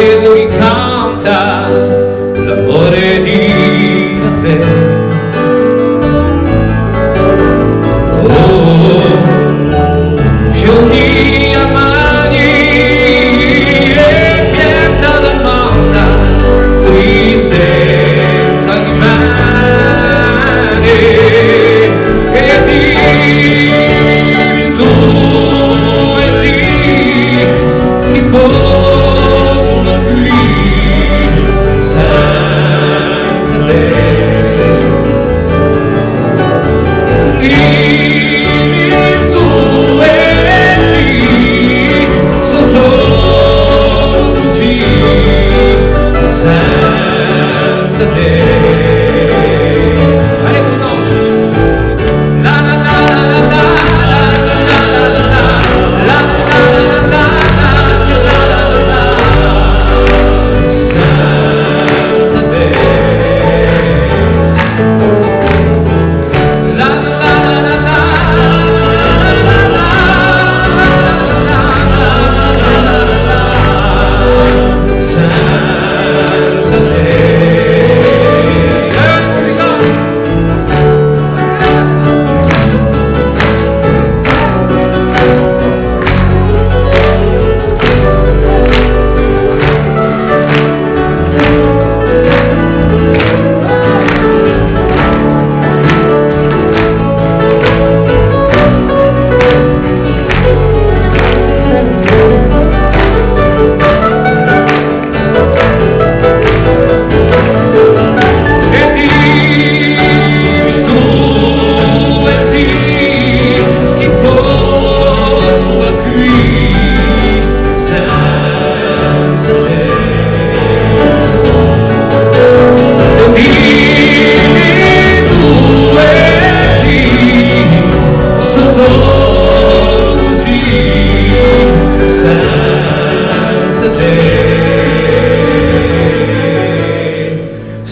vedo chi canta l'amore di te. Oh, scendi a mani e pianta la mossa qui senza rimane e dimmi tu e sì mi porta qui senza te.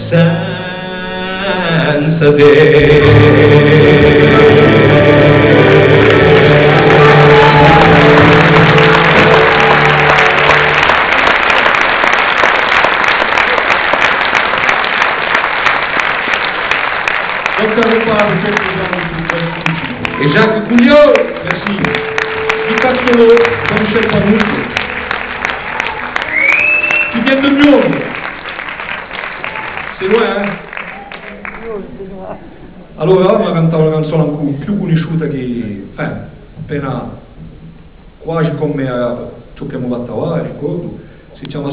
Senza te. Et Jacques Couliot, merci. Qui passe Jean-Michel Panout, qui vient de Lyon. C'est loin, hein? Allora, mi cantavo una canzone ancora più conosciuta che, appena quasi come a ciò che abbiamo fatto, ricordo, si chiama